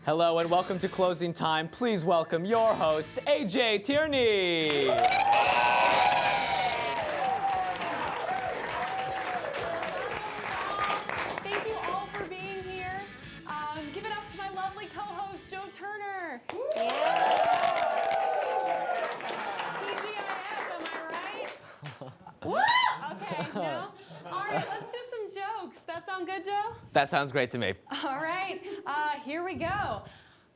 Hello and welcome to Closing Time. Please welcome your host, AJ Tierney. Thank you all for being here. Give it up to my lovely co-host, Joe Turner. TGIF, am I right? Okay, no? All right, let's do some jokes. That sound good, Joe? That sounds great to me. All right, here we go.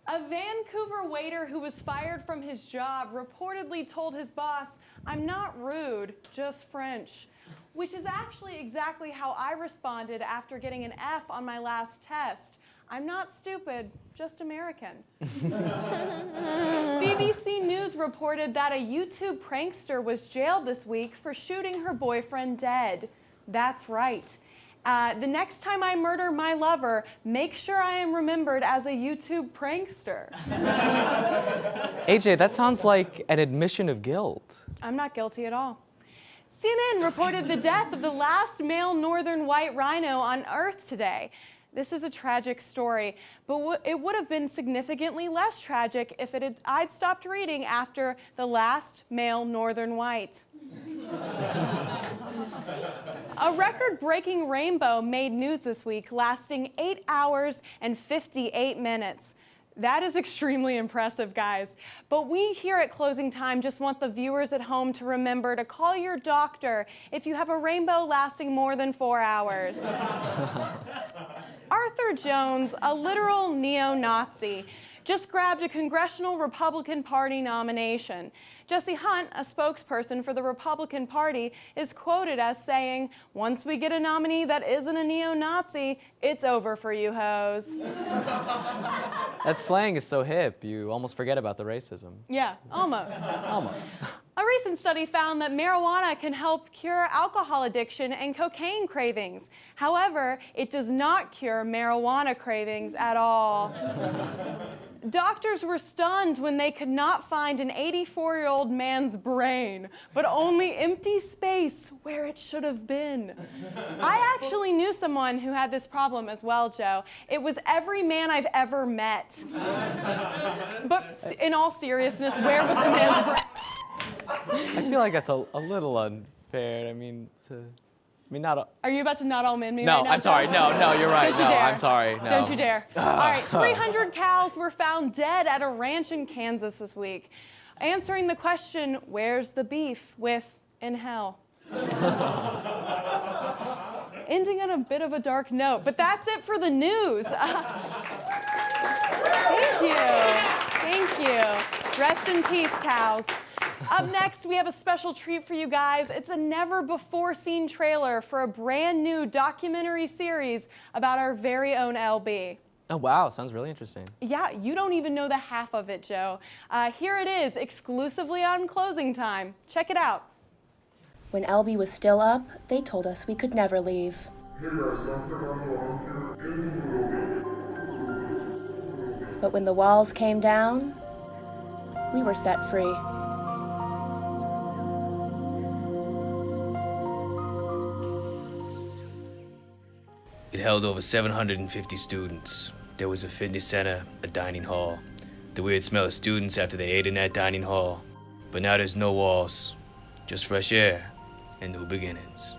A Vancouver waiter who was fired from his job reportedly told his boss, "I'm not rude, just French," which is actually exactly how I responded after getting an F on my last test. I'm not stupid, just American. BBC News reported that a YouTube prankster was jailed this week for shooting her boyfriend dead. That's right. The next time I murder my lover, make sure I am remembered as a YouTube prankster. AJ, that sounds like an admission of guilt. I'm not guilty at all. CNN reported the death of the last male northern white rhino on Earth today. This is a tragic story, but it would have been significantly less tragic if I'd stopped reading after the last male northern white. A record-breaking rainbow made news this week, lasting 8 hours and 58 minutes. That is extremely impressive, guys. But we here at Closing Time just want the viewers at home to remember to call your doctor if you have a rainbow lasting more than 4 hours. Arthur Jones, a literal neo-Nazi, just grabbed a Congressional Republican Party nomination. Jesse Hunt, a spokesperson for the Republican Party, is quoted as saying, "Once we get a nominee that isn't a neo-Nazi, it's over for you hoes." That slang is so hip, you almost forget about the racism. Yeah, almost. Almost. A recent study found that marijuana can help cure alcohol addiction and cocaine cravings. However, it does not cure marijuana cravings at all. Doctors were stunned when they could not find an 84-year-old man's brain, but only empty space where it should have been. I actually knew someone who had this problem as well, Joe. It was every man I've ever met. But in all seriousness, where was the man's brain? I feel like that's a little unfair. Not. Are you about to not all men me No, right now? I'm sorry. No, you're right. Don't you No, dare. I'm sorry. No. Don't you dare. All right, 300 cows were found dead at a ranch in Kansas this week. Answering the question, where's the beef, with "in hell." Ending on a bit of a dark note, but that's it for the news. Thank you. Thank you. Rest in peace, cows. Up next, we have a special treat for you guys. It's a never-before-seen trailer for a brand new documentary series about our very own LB. Oh, wow. Sounds really interesting. Yeah, you don't even know the half of it, Joe. Here it is, exclusively on Closing Time. Check it out. When LB was still up, they told us we could never leave. Hey guys, thanks for coming along here. But when the walls came down, we were set free. It held over 750 students. There was a fitness center, a dining hall. The weird smell of students after they ate in that dining hall. But now there's no walls, just fresh air and new beginnings.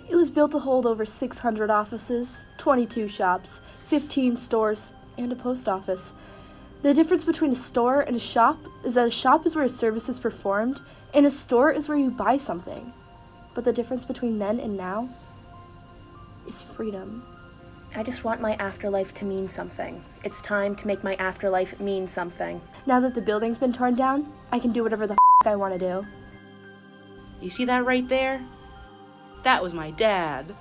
It was built to hold over 600 offices, 22 shops, 15 stores, and a post office. The difference between a store and a shop is that a shop is where a service is performed, and a store is where you buy something. But the difference between then and now is freedom. I just want my afterlife to mean something. It's time to make my afterlife mean something. Now that the building's been torn down, I can do whatever the I want to do. You see that right there? That was my dad.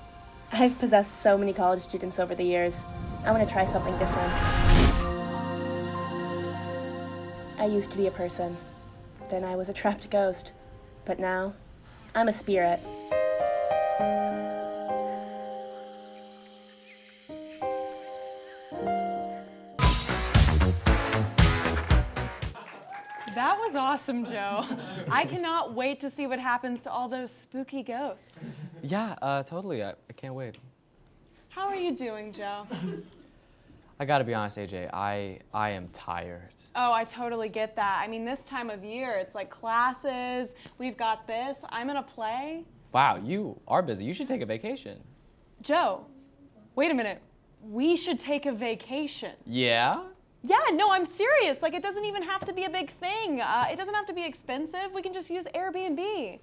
I've possessed so many college students over the years. I want to try something different. I used to be a person. Then I was a trapped ghost. But now, I'm a spirit. That was awesome, Joe. I cannot wait to see what happens to all those spooky ghosts. Yeah, totally. I can't wait. How are you doing, Joe? I gotta be honest, AJ, I am tired. Oh, I totally get that. I mean, this time of year, it's like classes, we've got this, I'm in a play. Wow, you are busy. You should take a vacation. Joe, wait a minute. We should take a vacation. Yeah? Yeah, no, I'm serious. Like, it doesn't even have to be a big thing. It doesn't have to be expensive. We can just use Airbnb.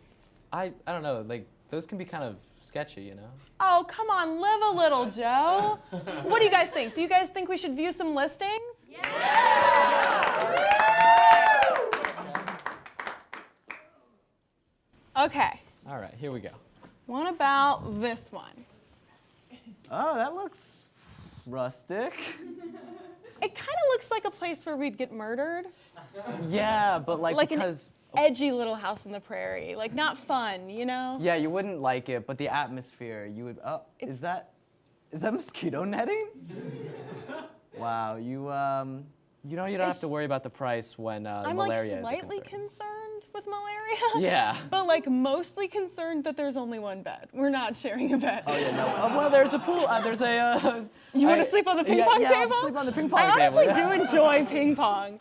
I don't know, like, those can be kind of sketchy, you know? Oh, come on, live a little, Joe. What do you guys think? Do you guys think we should view some listings? Yeah! Okay, All right, here we go. what about this one? Oh, that looks rustic. It kind of looks like a place where we'd get murdered. Yeah, but like because... An edgy little house on the prairie. Like, not fun, you know? Yeah, you wouldn't like it, but the atmosphere, you would... Oh, is that mosquito netting? Wow, you don't have to worry about the price when I'm malaria like slightly is a concern. concerned with malaria. Yeah. But like mostly concerned that there's only one bed. We're not sharing a bed. Oh yeah, no. Well, there's a pool. There's a. You want to sleep on the ping pong yeah, table? I'll sleep on the ping pong I table. honestly do enjoy ping pong.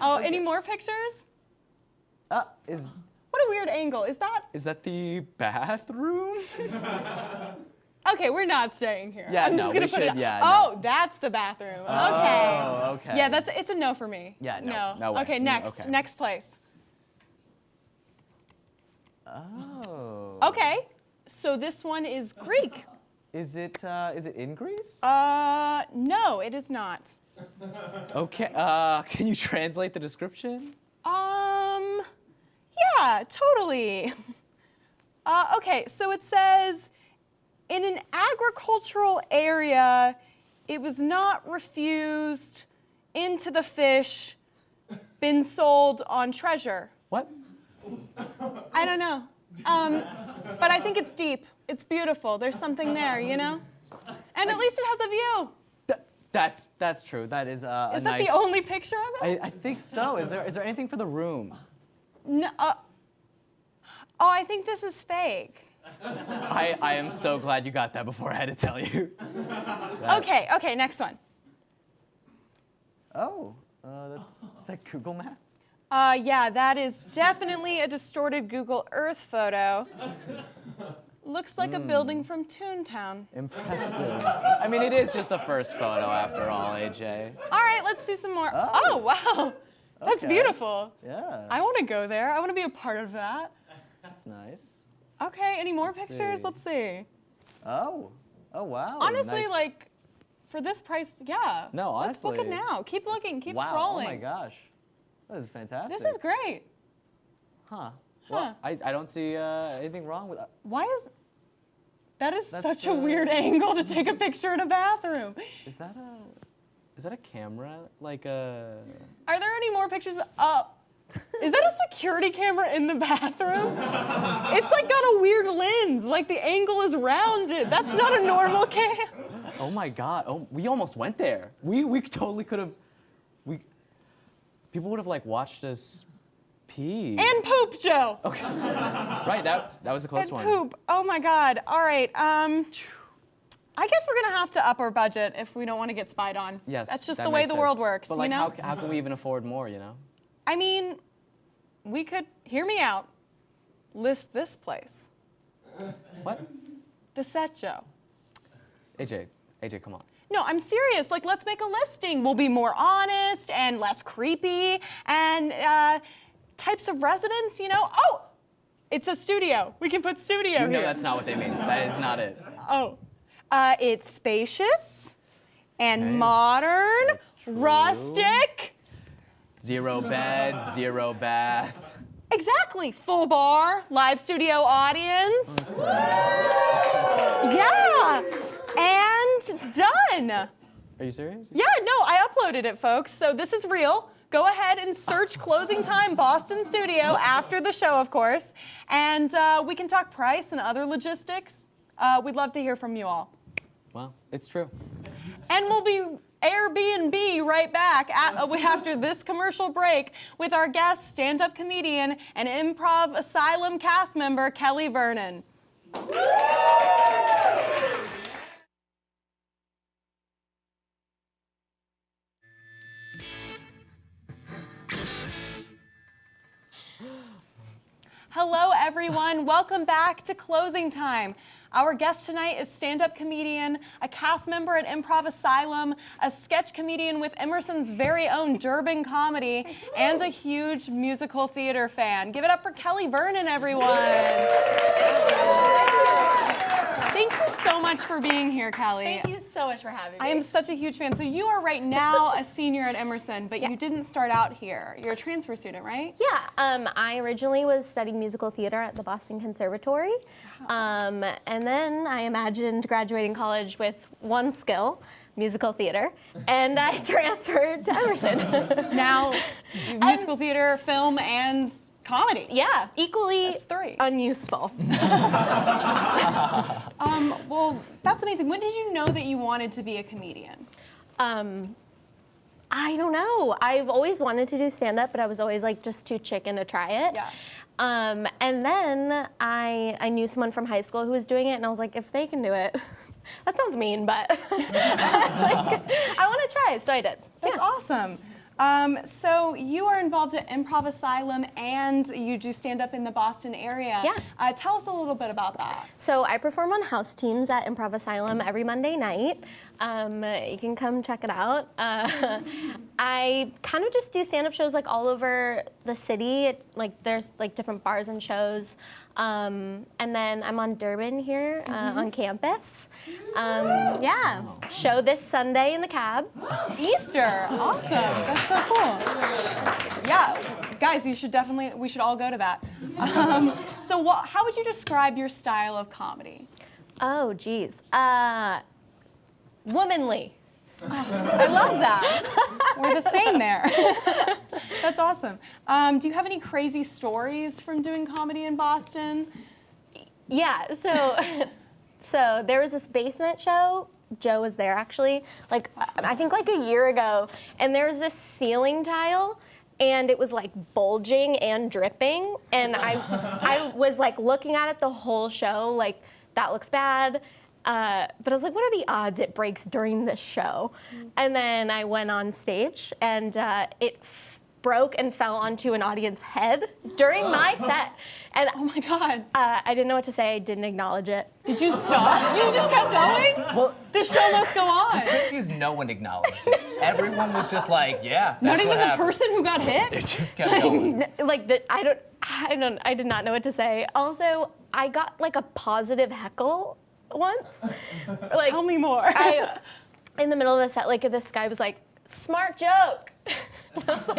Oh, any more pictures? What a weird angle. Is that the bathroom? Okay, we're not staying here. Yeah, I'm no, just gonna we put should, it up. yeah, Oh, that's the bathroom. Okay. Oh, okay. Yeah, it's a no for me. Yeah, no way. Okay, next. Okay. Next place. Oh. Okay. So this one is Greek. Is it in Greece? No, it is not. Okay. Can you translate the description? Yeah, totally. Okay, so it says, in an agricultural area, it was not refused into the fish, been sold on treasure. What? I don't know. But I think it's deep. It's beautiful. There's something there, you know? And at least it has a view. That's true. That is a Is nice... that the only picture of it? I think so. Is there anything for the room? No. Oh, I think this is fake. I am so glad you got that before I had to tell you. Okay, next one. Oh, is that Google Maps? Yeah, that is definitely a distorted Google Earth photo. Looks like a building from Toontown. Impressive. I mean, it is just the first photo after all, AJ. All right, let's see some more. Oh wow. That's Okay. beautiful. Yeah. I want to go there. I want to be a part of that. That's nice. Okay, any more Let's pictures? see. Let's see. Oh wow. Honestly, nice. like, for this price, yeah. No, Let's book it honestly, now. Keep looking, keep wow. scrolling. Oh my gosh. This is fantastic. This is great. Huh. Well, I don't see anything wrong with that. Why is... That is That's, such a weird angle to take a picture in a bathroom. Is that a camera? Like a... Are there any more pictures? Is that a security camera in the bathroom? It's like got a weird lens, like the angle is rounded. That's not a normal cam. Oh my God. Oh, we almost went there. We totally could have... People would have like watched us pee. And poop, Joe. Okay. Right, that was a close And one. poop. Oh my God. All right. I guess we're gonna have to up our budget if we don't want to get spied on. Yes. That's just that the way makes the sense. world works, But like, you know? how can we even afford more, you know? I mean, we could, hear me out, list this place. What? The set, Joe. AJ, come on. No, I'm serious. Like, let's make a listing. We'll be more honest and less creepy and types of residence, you know? Oh, it's a studio. We can put studio You know here. that's not what they mean. That is not it. Oh, it's spacious and Okay. modern, That's true. rustic. 0 bed, 0 bath. Exactly. Full bar, live studio audience. Yeah, and done. Are you serious? Yeah, no, I uploaded it, folks. So this is real. Go ahead and search Closing Time Boston Studio after the show, of course. And we can talk price and other logistics. We'd love to hear from you all. Well, it's true. And we'll be Airbnb right back after this commercial break with our guest, stand-up comedian and Improv Asylum cast member, Kelly Vernon. Hello, everyone. Welcome back to Closing Time. Our guest tonight is stand-up comedian, a cast member at Improv Asylum, a sketch comedian with Emerson's very own Durbin Comedy, and a huge musical theater fan. Give it up for Kelly Vernon, everyone. Thank you so much for being here, Kelly. Thank you so much for having me. I am such a huge fan. So you are right now a senior at Emerson, but you didn't start out here. You're a transfer student, right? Yeah, I originally was studying musical theater at the Boston Conservatory, and then I imagined graduating college with one skill, musical theater, and I transferred to Emerson. Now, musical theater, film, and comedy. Yeah, equally That's three. unuseful. Well, that's amazing. When did you know that you wanted to be a comedian? I don't know. I've always wanted to do stand-up, but I was always like just too chicken to try it. Yeah. And then I knew someone from high school who was doing it, and I was like, if they can do it, that sounds mean, but I want to try it, so I did. That's awesome. So you are involved at Improv Asylum and you do stand-up in the Boston area. Yeah. Tell us a little bit about that. So I perform on house teams at Improv Asylum every Monday night. You can come check it out. I kind of just do stand-up shows like all over the city. There's like different bars and shows. And then I'm on Durbin here on campus. Yeah, show this Sunday in the cab. Easter, awesome. That's so cool. Yeah, guys, we should all go to that. So how would you describe your style of comedy? Oh, geez. Womanly. I love that. We're the same there. That's awesome. Do you have any crazy stories from doing comedy in Boston? Yeah, so there was this basement show. Joe was there actually, I think like a year ago, and there was this ceiling tile, and it was like bulging and dripping, and I was like looking at it the whole show, like that looks bad. But I was like, what are the odds it breaks during this show? And then I went on stage, and it broke and fell onto an audience head during my set. And oh my God. I didn't know what to say. I didn't acknowledge it. Did you stop? You just kept going? Well, The show must go on. what's crazy is no one acknowledged it. Everyone was just like, yeah, that's Not even what the happened. person who got hit? It just kept going. I did not know what to say. Also, I got like a positive heckle once. Like, Tell me more. in the middle of the set, like this guy was like, smart joke. I was like,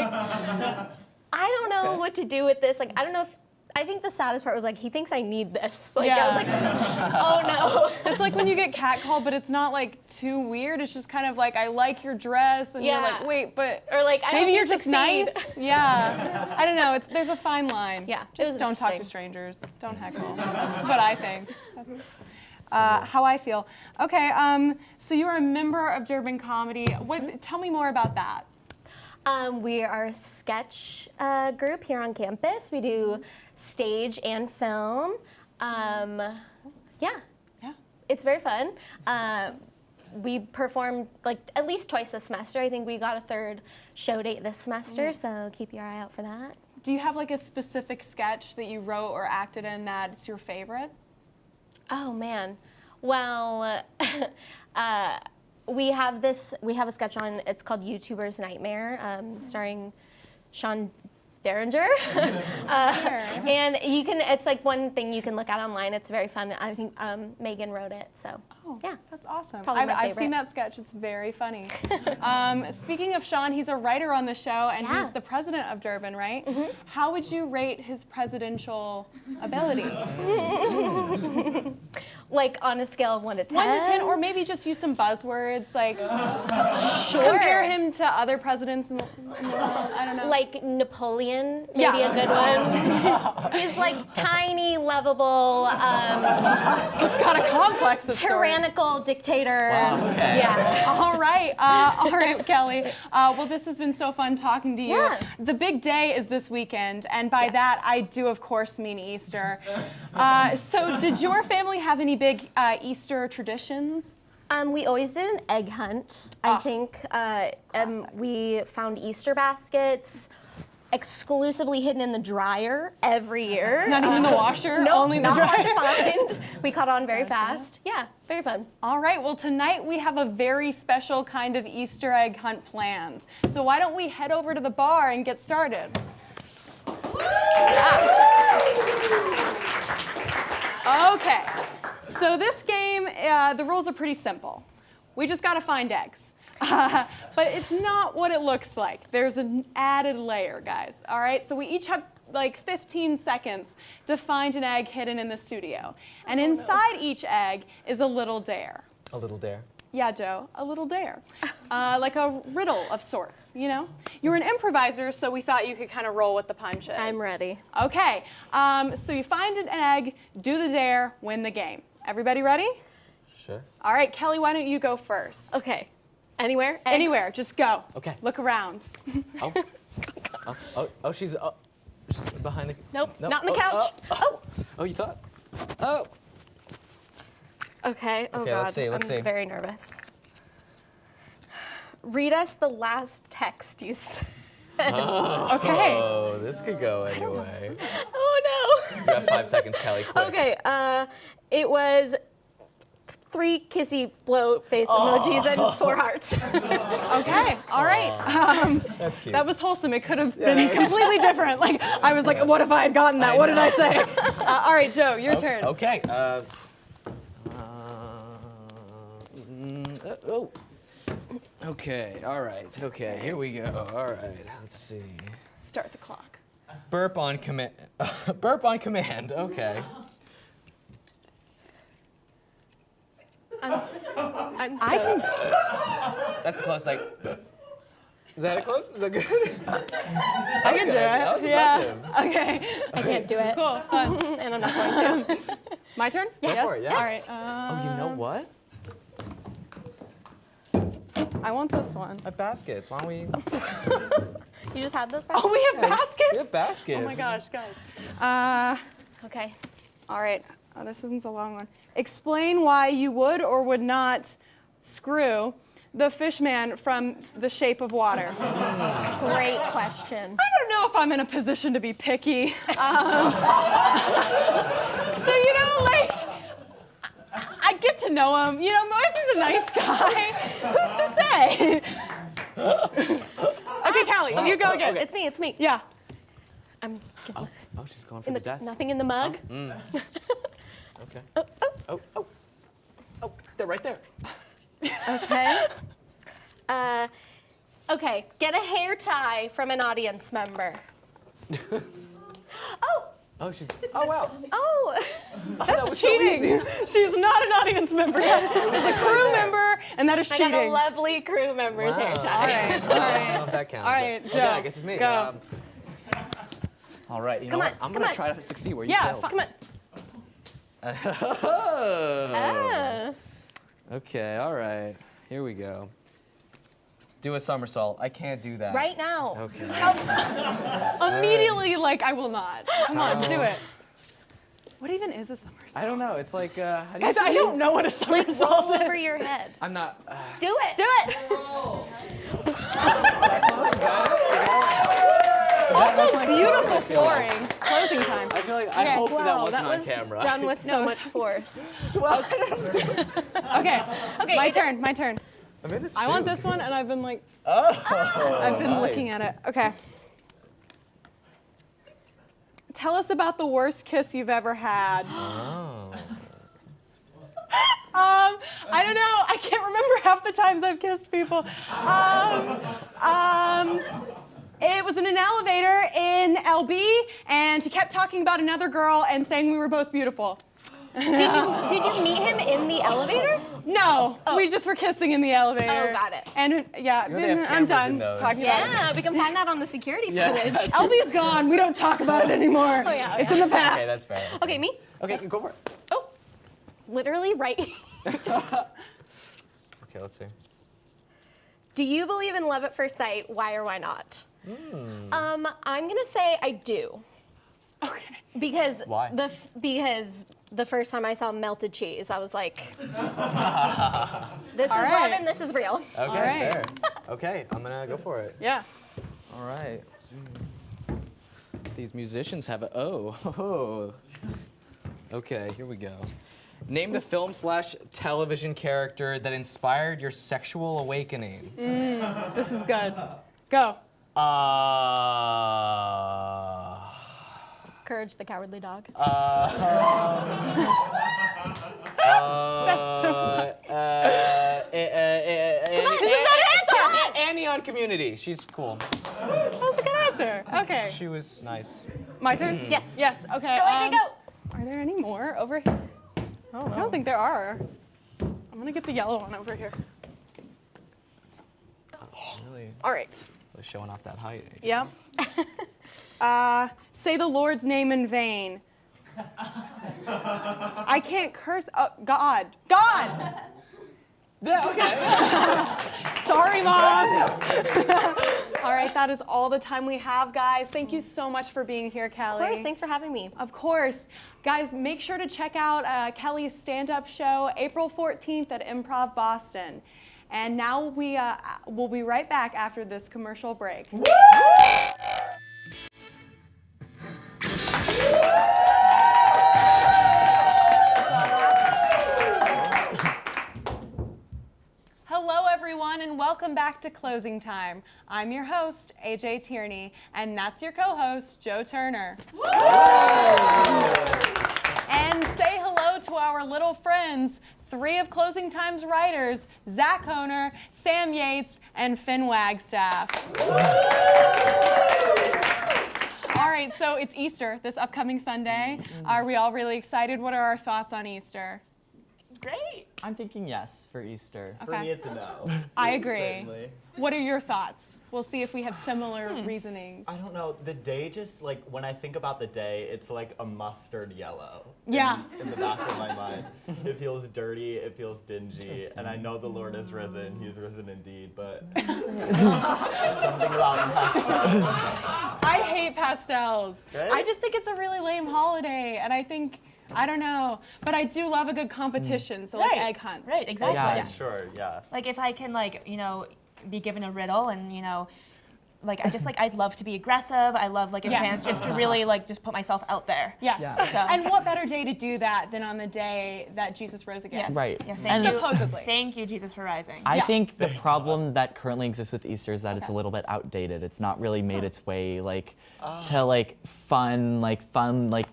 I don't know what to do with this. Like, I don't know if, I think the saddest part was like, he thinks I need this. Like, I was like, oh no. It's like when you get catcalled, but it's not like too weird. It's just kind of like, I like your dress, and you're like, wait, but or like, I maybe hope you're you just succeed. nice. Yeah. I don't know. There's a fine line. Yeah, it Just was don't talk to interesting. strangers. Don't heckle. That's what I think. That's how I feel. Okay. So you are a member of Durbin Comedy. Tell me more about that. We are a sketch group here on campus. We do stage and film. Yeah. It's very fun. We perform like at least twice this semester. I think we got a third show date this semester, so keep your eye out for that. Do you have like a specific sketch that you wrote or acted in that's your favorite? Oh man. Well, we have a sketch on, it's called YouTuber's Nightmare, starring Sean Derringer. And you can, it's like one thing you can look at online. It's very fun. I think Megan wrote it, so yeah. That's awesome. Probably my I've seen favorite. that sketch. It's very funny. Speaking of Sean, he's a writer on the show, and he's the president of Durbin, right? Mm-hmm. How would you rate his presidential ability? Like on a scale of 1 to 10? 1 to 10, or maybe just use some buzzwords, like Sure. compare him to other presidents in the world. I don't know. Like Napoleon, maybe a good one. He's like tiny, lovable, he's got a complex of sorts. tyrannical dictator. Wow, okay. Yeah. All right, Kelly. Well, this has been so fun talking to you. Yeah. The big day is this weekend, and by that, I do, of course, mean Easter. So did your family have any big Easter traditions? We always did an egg hunt. I think we found Easter baskets. exclusively hidden in the dryer every year. Not even the washer, No, only in the not dryer. hard to find. We caught on very fast. Yeah, very fun. All right, well, tonight we have a very special kind of Easter egg hunt planned. So why don't we head over to the bar and get started? Okay, so this game, the rules are pretty simple. We just gotta find eggs. But it's not what it looks like. There's an added layer, guys, all right? So we each have like 15 seconds to find an egg hidden in the studio. And inside each egg is a little dare. A little dare. Yeah, Joe, a little dare. Like a riddle of sorts, you know? You're an improviser, so we thought you could kind of roll with the punches. I'm ready. Okay, so you find an egg, do the dare, win the game. Everybody ready? Sure. All right, Kelly, why don't you go first? Okay. Anywhere? Eggs? Anywhere, just go. Okay. Look around. She's behind the. Nope, not in the couch. Oh, you thought? Oh. Okay, oh Okay, God, let's see, let's I'm see. very nervous. Read us the last text you sent. Okay. Oh, this could go anyway. Oh no. You have 5 seconds, Kelly. Quick. Okay, it was 3 kissy blow face emojis and 4 hearts. Okay, all right. That's cute. That was wholesome. It could have been completely different. Like, I was like, what if I had gotten that? What did I say? All right, Joe, your turn. Okay. Okay. All right. Okay. Here we go. All right. Let's see. Start the clock. Burp on command. Burp on command. Okay. I'm so I can. That's close. Like. Is that close? Is that good? I can do it. That was Yeah. impressive. Okay. I can't do it. Cool. Fun. And I'm not going to. My turn? Go for it, yeah. All right. Oh, you know what? I want this one. I have baskets. Why don't we? You just had this back? Oh, we have baskets? We have baskets. Oh my gosh, guys. Okay. All right. Oh, this isn't a long one. Explain why you would or would not screw the fishman from The Shape of Water. Great question. I don't know if I'm in a position to be picky. So, you know, like, I get to know him. You know, Martha's a nice guy. Who's to say? Okay, Callie, you go again. It's me, it's me. Yeah. I'm Oh, she's going for in the the, desk. nothing in the mug. Okay. Oh, they're right there. Okay. Okay, get a hair tie from an audience member. Oh, she's. Oh wow. Oh, That's cheating. She's not an audience member. She's a crew member, and that is I cheating. got a lovely crew member's hair Wow. tie. All right. I don't know if that counts. All right, but- Joe, Okay, I guess it's me. go. All right. You Come know on, what? I'm come gonna on. try to succeed where you Yeah, failed. Come on. Ah. Okay. All right. Here we go. Do a somersault. I can't do that. Right now. Okay. Immediately, like, I will not. Come on, do it. What even is a somersault? I don't know. It's like. How do you Guys, I don't know what a Like somersault roll is. over your head. I'm not. Do it. Do it. That's like Beautiful I feel like. flooring. Closing time. I feel like I Okay. hope that Wow, wasn't that on was camera. done with so much force. Okay. Okay, My is it- turn. My turn. I'm in a I want suit. this one, and I've been like, Oh. I've been looking at it. Okay. Tell us about the worst kiss you've ever had. Oh. I don't know. I can't remember half the times I've kissed people. It was in an elevator in LB, and he kept talking about another girl and saying we were both beautiful. Did you meet him in the elevator? No, we just were kissing in the elevator. Oh, got it. And yeah, You know they have I'm cameras done in those. talking about it. Yeah, we can find that on the security Yeah. footage. LB's gone. We don't talk about it anymore. Oh, yeah, oh, It's yeah. in the past. Okay, that's fair. Okay, me? Okay, go for it. Oh, literally right. Okay, let's see. Do you believe in love at first sight? Why or why not? I'm gonna say I do. Okay. Because Why? because the first time I saw melted cheese, I was like, this is All love right. and this is real. Okay, right. fair. Okay, I'm gonna go for it. Yeah. All right. Let's see. These musicians have a oh. Okay, here we go. Name the film/television character that inspired your sexual awakening. This is good. Go. Courage the Cowardly Dog. Annie on Community. She's cool. That was a good answer. Okay. She was nice. My turn? Yes. Yes, okay. Go, AJ, go. Are there any more over here? I don't think there are. I'm gonna get the yellow one over here. Really All right. was showing off that height. Yep. Say the Lord's name in vain. I can't curse. Oh, God. God! Yeah, okay. Sorry, Mom. All right, that is all the time we have, guys. Thank you so much for being here, Kelly. Of course, thanks for having me. Of course. Guys, make sure to check out Kelly's stand-up show April 14th at Improv Boston. And now we'll be right back after this commercial break. Hello, everyone, and welcome back to Closing Time. I'm your host, AJ Tierney, and that's your co-host, Joe Turner. And say hello to our little friends, 3 of Closing Time's writers, Zach Honer, Sam Yates, and Finn Wagstaff. All right, so it's Easter this upcoming Sunday. Are we all really excited? What are our thoughts on Easter? Great. I'm thinking yes for Easter. Okay. For me, it's a no. I agree. Certainly. What are your thoughts? We'll see if we have similar reasonings. I don't know. The day just, like, when I think about the day, it's like a mustard yellow. Yeah. In the back of my mind. It feels dirty. It feels dingy. And I know the Lord is risen. He's risen indeed. But something about pastels. I hate pastels. Right? I just think it's a really lame holiday. And I think, I don't know. But I do love a good competition. So, like, Right. egg hunts. Right, exactly. Yeah. Yes. Sure, yeah. Like if I can, like, you know, be given a riddle and, you know, like I just like I'd love to be aggressive. I love like a Yes. chance just to really like just put myself out there. Yes. Yeah. So- And what better day to do that than on the day that Jesus rose again? Yes. Right. Yes. And- Thank you. Supposedly. Thank you, Jesus, for rising. I Yeah. think the problem that currently exists with Easter is that it's a Okay. little bit outdated. It's not really made its way like to like fun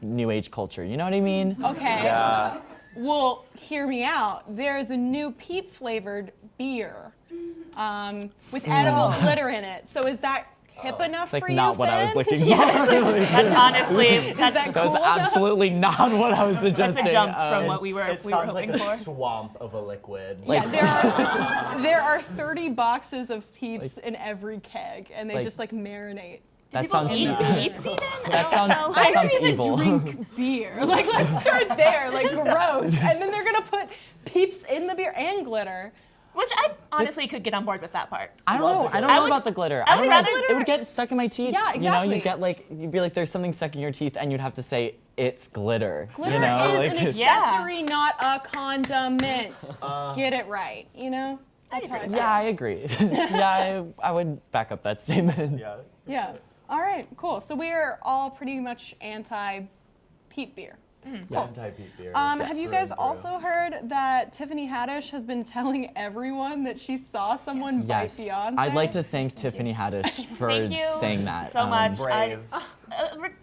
New Age culture. You know what I mean? Okay. Yeah. Well, hear me out. There's a new peep flavored beer with edible glitter in it. So is that hip enough It's like for you, not what I was Finn? looking for. That's honestly that That was cool enough? absolutely not what I was that's suggesting. a jump from what we were It we were sounds like hoping a for. swamp of a liquid. Yeah, there are 30 boxes of peeps in every keg, and they like- just like marinate. That People sounds eat evil. peeps even? That sounds I that don't sounds even evil. drink beer. Like, let's start there. Like, gross. And then they're gonna put peeps in the beer and glitter. Which I honestly could get on board with that part. I don't know. I don't I know would- about the glitter. I I would don't know. rather- It would get stuck in my teeth. Yeah, You know, exactly. you'd be like, there's something stuck in your teeth, and you'd have to say it's glitter. Glitter you know, is like an accessory, not a condiment. Get it right, you know? That's how I feel. yeah, I agree. Yeah, I would back up that statement. Yeah. Yeah. All right, cool. So we're all pretty much anti-peat beer. Anti-peat beer. Have you guys Through and also heard that Tiffany Haddish has been telling everyone that she saw someone bite Yes, Beyonce? I'd like to thank Tiffany Haddish for Thank you saying that. so much. Brave.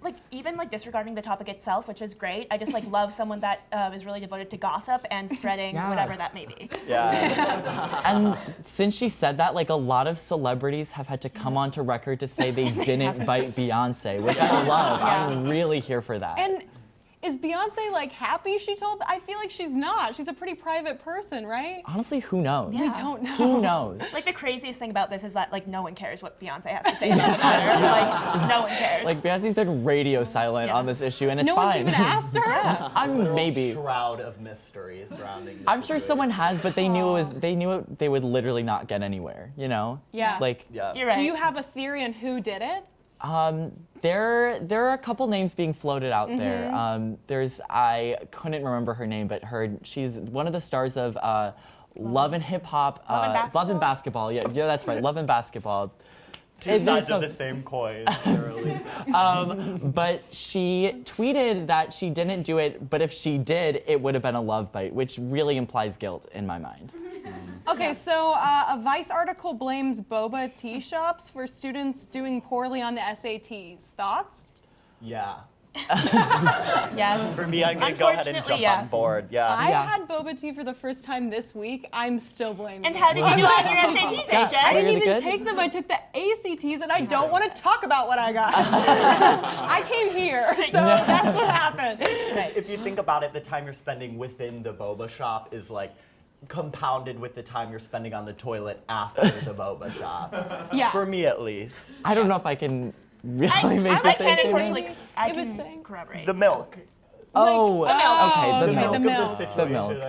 Like even like disregarding the topic itself, which is great. I just like love someone that is really devoted to gossip and spreading Yeah. whatever that may be. Yeah. And since she said that, like a lot of celebrities have had to come onto record to say they didn't bite Beyonce, which I love. I'm really here for that. And is Beyonce like happy she told? I feel like she's not. She's a pretty private person, right? Honestly, who knows? We don't know. Who knows? Like the craziest thing about this is that like no one cares what Beyonce has to say about the matter. Like no one cares. Like Beyonce's been radio silent Yeah. on this issue, and it's No fine. one's even asked her. I'm maybe. Shroud of mystery surrounding this I'm sure situation. someone has, but they knew they would literally not get anywhere. You know? Yeah. Like, Yeah. You're right. Do you have a theory on who did it? there are a couple names being floated out there. Mm-hmm. I couldn't remember her name, but she's one of the stars of Love and Hip Hop, Love and Love and Basketball. Yeah, that's right, Love and Basketball. Two sides of the same coin, literally. But she tweeted that she didn't do it, but if she did, it would have been a love bite, which really implies guilt in my mind. Okay, so a Vice article blames boba tea shops for students doing poorly on the SATs. Thoughts? Yeah. Yes. For me, I'm going to go ahead and jump on board. Yeah. I had boba tea for the first time this week. I'm still blaming And how did you do on your SATs, AJ? I didn't even take them. I took the ACTs, and I don't want to talk about what I got. I came here, so that's what happened. If you think about it, the time you're spending within the boba shop is like compounded with the time you're spending on the toilet after the boba shop. Yeah. For me, at least. I don't know if I can really make the same statement. I can corroborate. The milk. Oh, okay, The milk.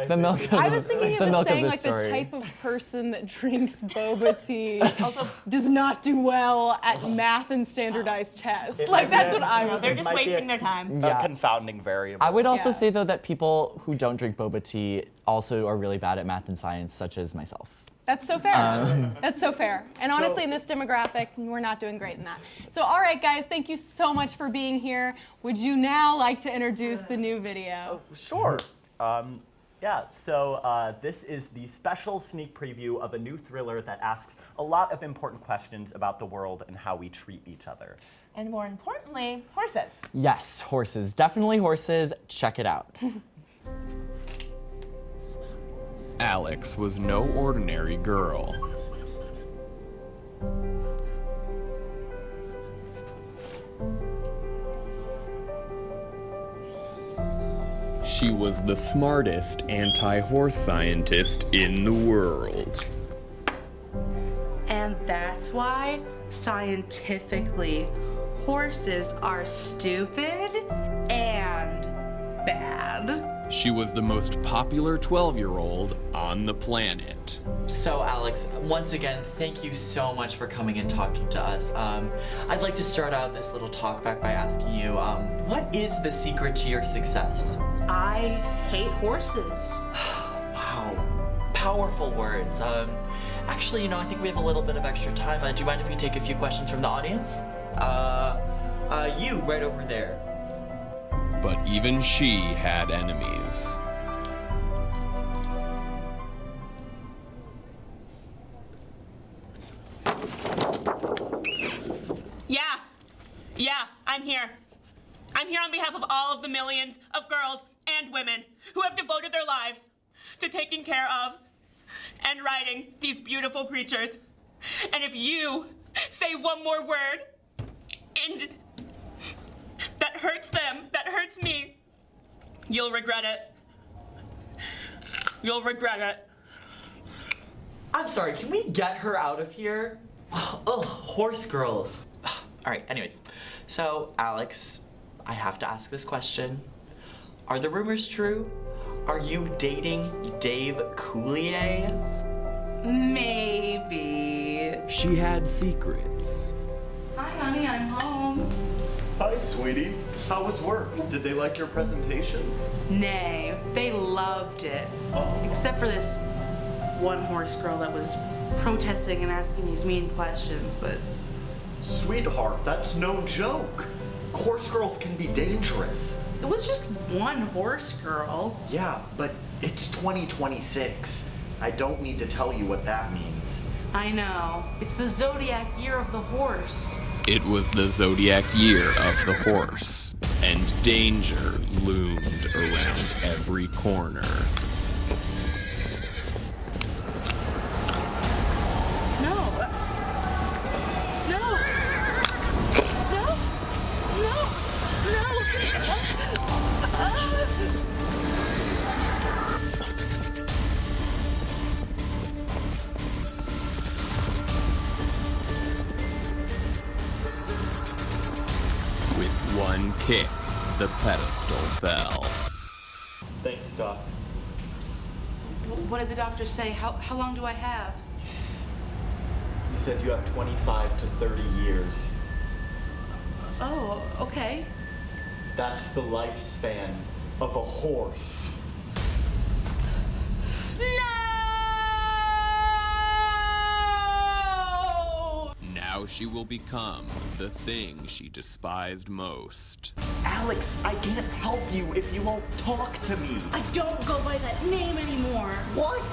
The milk of I was thinking it the was milk saying of the like story. the type of person that drinks boba tea also does not do well at math and standardized tests. Like that's what I was. They're just wasting their time. A confounding variable. I would also say though that people who don't drink boba tea also are really bad at math and science, such as myself. That's so fair. That's so fair. And honestly, in this demographic, we're not doing great in that. So, all right, guys, thank you so much for being here. Would you now like to introduce the new video? Sure. Yeah, so this is the special sneak preview of a new thriller that asks a lot of important questions about the world and how we treat each other. And more importantly, horses. Yes, horses. Definitely horses. Check it out. Alex was no ordinary girl. She was the smartest anti-horse scientist in the world. And that's why, scientifically, horses are stupid and bad. She was the most popular 12-year-old on the planet. So Alex, once again, thank you so much for coming and talking to us. I'd like to start out this little talk back by asking you, what is the secret to your success? I hate horses. Wow, powerful words. Actually, I think we have a little bit of extra time. Do you mind if we take a few questions from the audience? You, right over there. But even she had enemies. Yeah, I'm here. I'm here on behalf of all of the millions of girls and women who have devoted their lives to taking care of and riding these beautiful creatures. And if you say one more word and that hurts them, that hurts me, you'll regret it. You'll regret it. I'm sorry, can we get her out of here? Ugh, horse girls. All right, anyways. So, Alex, I have to ask this question. Are the rumors true? Are you dating Dave Coulier? Maybe. She had secrets. Hi, honey, I'm home. Hi, sweetie. How was work? Did they like your presentation? Nay, they loved it. Except for this one horse girl that was protesting and asking these mean questions, but... Sweetheart, that's no joke. Horse girls can be dangerous. It was just one horse girl. Yeah, but it's 2026. I don't need to tell you what that means. I know. It's the zodiac year of the horse. It was the zodiac year of the horse, and danger loomed around every corner. One kick, the pedestal fell. Thanks, Doc. What did the doctor say? How long do I have? You said you have 25 to 30 years. Oh, okay. That's the lifespan of a horse. No! Now how she will become the thing she despised most. Alex, I can't help you if you won't talk to me. I don't go by that name anymore. What?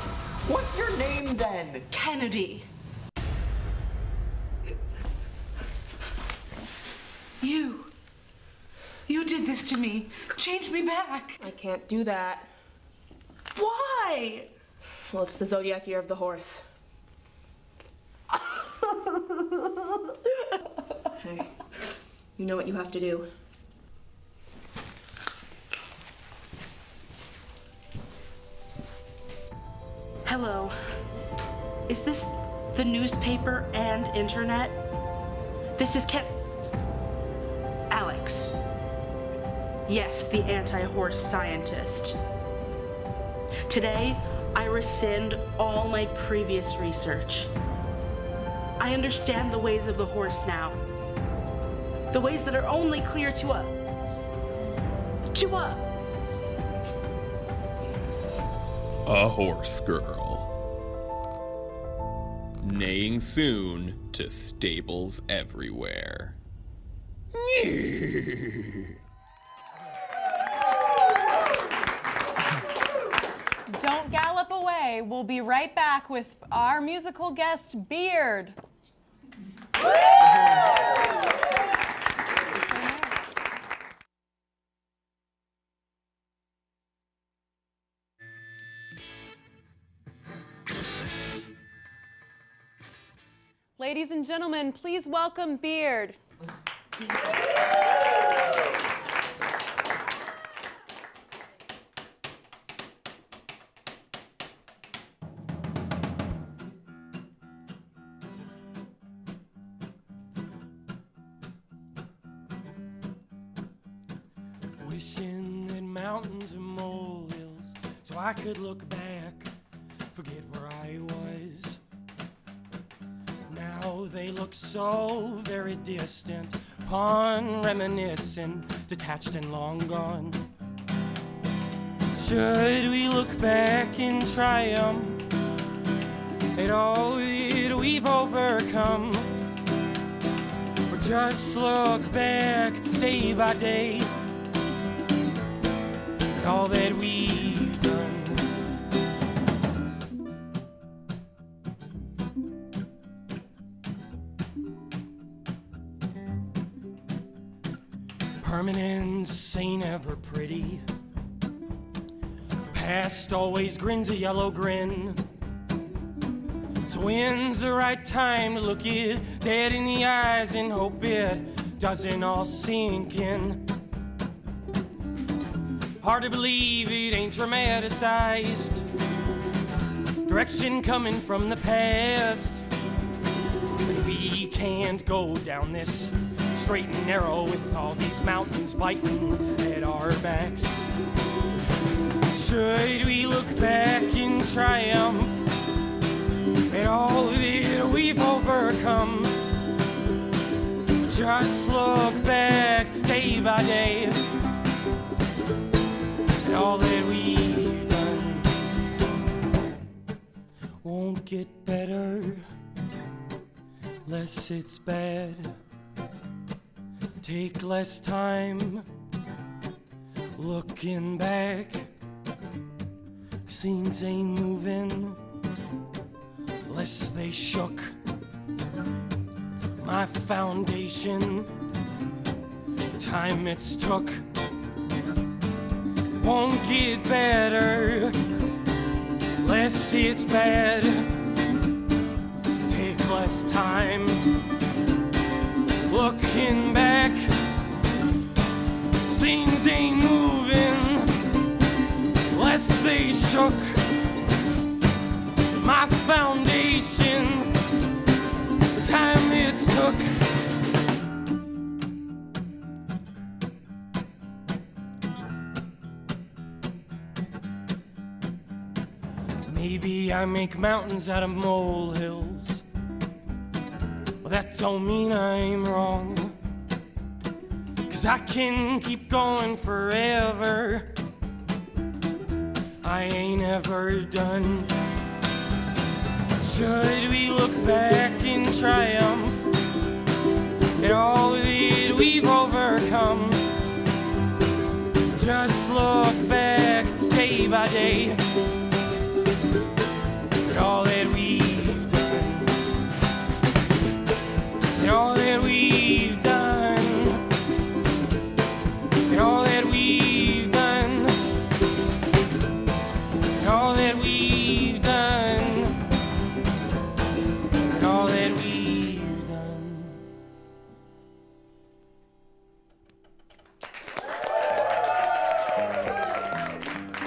What's your name then? Kennedy. You did this to me. Change me back. I can't do that. Why? Well, it's the zodiac year of the horse. Hey, you know what you have to do. Hello. Is this the newspaper and internet? This is Alex. Yes, the anti-horse scientist. Today, I rescind all my previous research. I understand the ways of the horse now. The ways that are only clear to us. A horse girl. Neighing soon to stables everywhere. Don't gallop away. We'll be right back with our musical guest, BAERD. Ladies and gentlemen, please welcome BAERD. Wishing that mountains and molehills, so I could look back, forget where I was. Now they look so very distant, upon reminiscent, detached and long gone. Should we look back in triumph at all that we've overcome, or just look back day by day at all that we've done? Permanence ain't ever pretty. Past always grins a yellow grin. So when's the right time to look it dead in the eyes and hope it doesn't all sink in? Hard to believe it ain't dramatized. Direction coming from the past. But we can't go down this straight and narrow with all these mountains biting at our backs. Should we look back in triumph at all that we've overcome? Just look back day by day at all that we've done. Won't get better less it's bad. Take less time looking back. Scenes ain't moving less they shook my foundation. Time it's took won't get better less it's bad. Take less time looking back. Scenes ain't moving less they shook my foundation. The time it's took. Maybe I make mountains out of molehills. Well, that don't mean I'm wrong, 'cause I can keep going forever. I ain't ever done. Should we look back in triumph and all that we've overcome. Just look back day by day at all that we've done, and all that we've done, and all that we've done, and all that we've done, and all that we've done.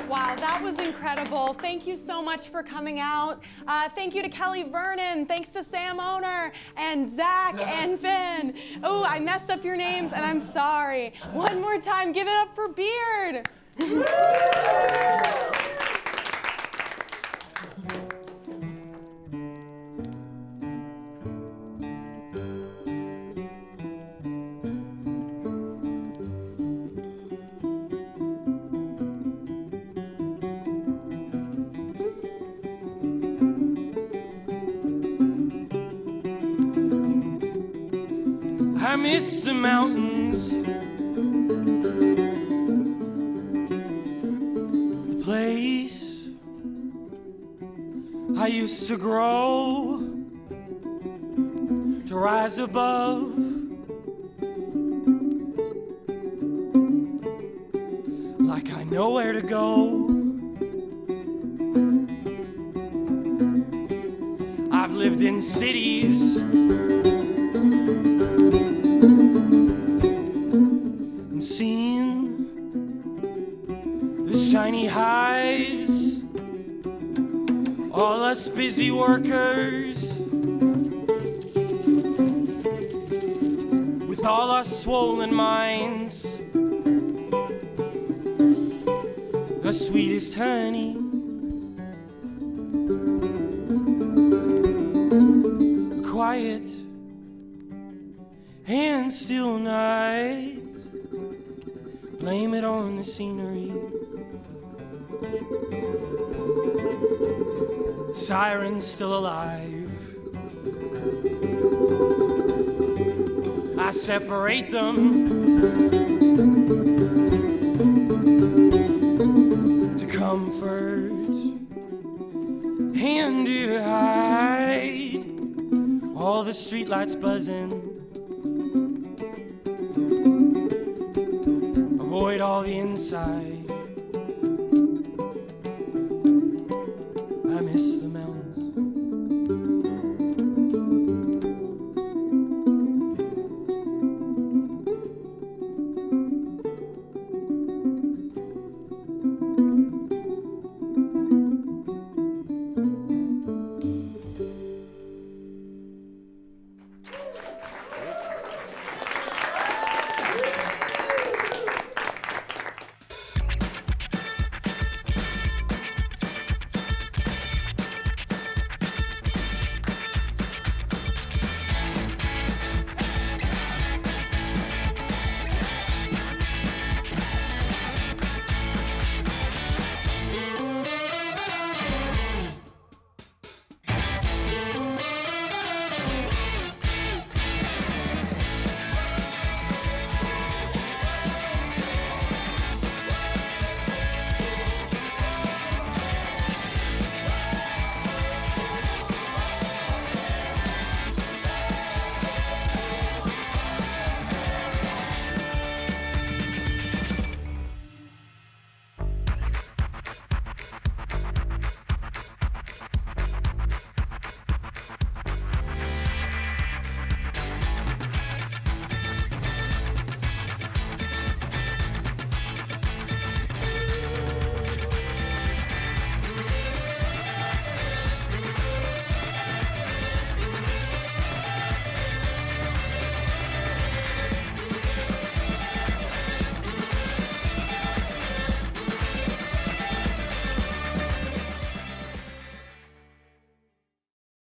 Wow, that was incredible. Thank you so much for coming out. Thank you to Kelly Vernon. Thanks to Sam Owner and Zach and Finn. Oh, I messed up your names and I'm sorry. One more time, give it up for BAERD. I miss the mountains, the place I used to grow, to rise above, like I know where to go. I've lived in cities and seen the shiny hives, all us busy workers, with all our swollen minds, the sweetest honey, the quiet and still night. Blame it on the scenery. Sirens still alive. I separate them to comfort and to hide. All the streetlights buzzing. Avoid all the inside.